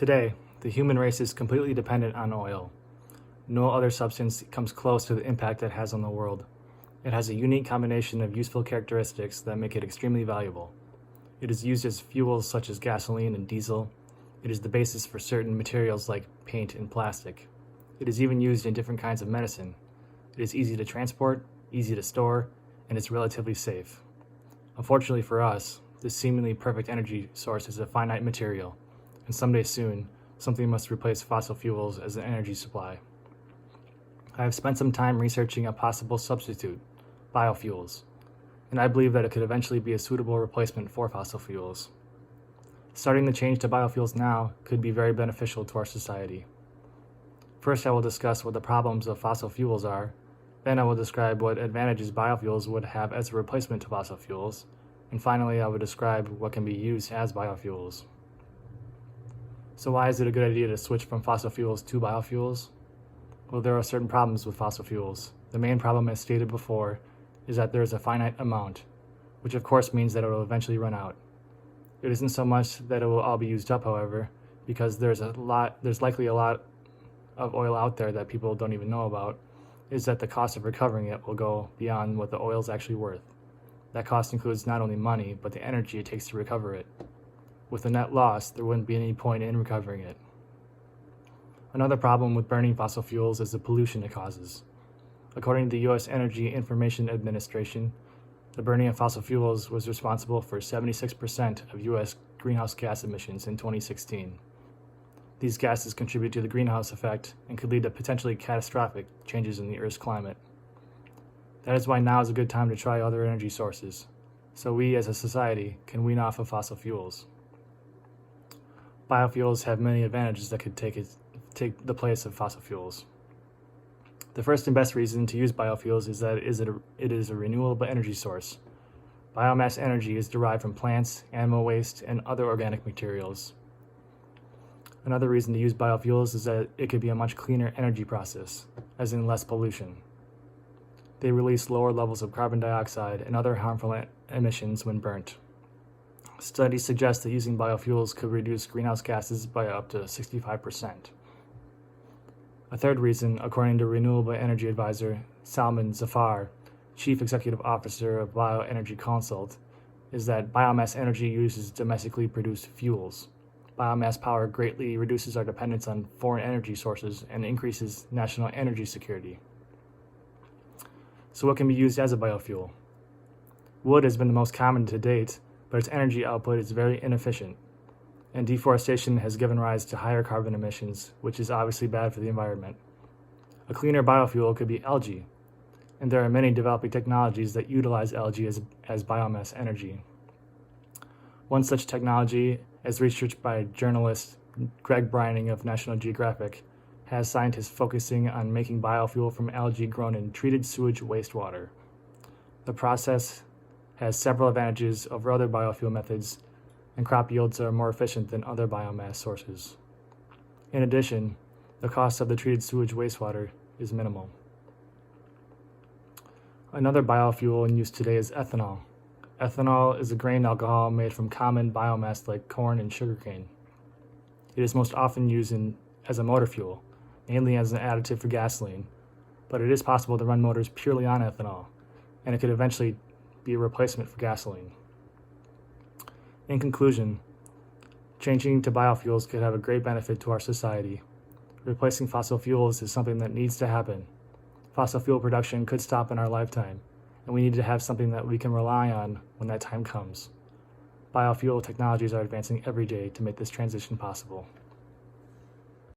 Today, the human race is completely dependent on oil. No other substance comes close to the impact it has on the world. It has a unique combination of useful characteristics that make it extremely valuable. It is used as fuels such as gasoline and diesel. It is the basis for certain materials like paint and plastic. It is even used in different kinds of medicine. It is easy to transport, easy to store, and it's relatively safe. Unfortunately for us, this seemingly perfect energy source is a finite material, and someday soon, something must replace fossil fuels as an energy supply. I have spent some time researching a possible substitute, biofuels, and I believe that it could eventually be a suitable replacement for fossil fuels. Starting the change to biofuels now could be very beneficial to our society. First, I will discuss what the problems of fossil fuels are. Then I will describe what advantages biofuels would have as a replacement to fossil fuels. And finally, I will describe what can be used as biofuels. So why is it a good idea to switch from fossil fuels to biofuels? Well, there are certain problems with fossil fuels. The main problem, as stated before, is that there is a finite amount, which of course means that it will eventually run out. It isn't so much that it will all be used up, however, because there's likely a lot of oil out there that people don't even know about, is that the cost of recovering it will go beyond what the oil is actually worth. That cost includes not only money, but the energy it takes to recover it. With a net loss, there wouldn't be any point in recovering it. Another problem with burning fossil fuels is the pollution it causes. According to the U.S. Energy Information Administration, the burning of fossil fuels was responsible for 76% of U.S. greenhouse gas emissions in 2016. These gases contribute to the greenhouse effect and could lead to potentially catastrophic changes in the Earth's climate. That is why now is a good time to try other energy sources, so we as a society can wean off of fossil fuels. Biofuels have many advantages that could take the place of fossil fuels. The first and best reason to use biofuels is that it is a renewable energy source. Biomass energy is derived from plants, animal waste, and other organic materials. Another reason to use biofuels is that it could be a much cleaner energy process, as in less pollution. They release lower levels of carbon dioxide and other harmful emissions when burnt. Studies suggest that using biofuels could reduce greenhouse gases by up to 65%. A third reason, according to renewable energy advisor Salman Zafar, Chief Executive Officer of Bioenergy Consult, is that biomass energy uses domestically produced fuels. Biomass power greatly reduces our dependence on foreign energy sources and increases national energy security. So what can be used as a biofuel? Wood has been the most common to date, but its energy output is very inefficient, and deforestation has given rise to higher carbon emissions, which is obviously bad for the environment. A cleaner biofuel could be algae, and there are many developing technologies that utilize algae as biomass energy. One such technology, as researched by journalist Greg Brining of National Geographic, has scientists focusing on making biofuel from algae grown in treated sewage wastewater. The process has several advantages over other biofuel methods, and crop yields are more efficient than other biomass sources. In addition, the cost of the treated sewage wastewater is minimal. Another biofuel in use today is ethanol. Ethanol is a grain alcohol made from common biomass like corn and sugarcane. It is most often used as a motor fuel, mainly as an additive for gasoline, but it is possible to run motors purely on ethanol, and it could eventually be a replacement for gasoline. In conclusion, changing to biofuels could have a great benefit to our society. Replacing fossil fuels is something that needs to happen. Fossil fuel production could stop in our lifetime, and we need to have something that we can rely on when that time comes. Biofuel technologies are advancing every day to make this transition possible.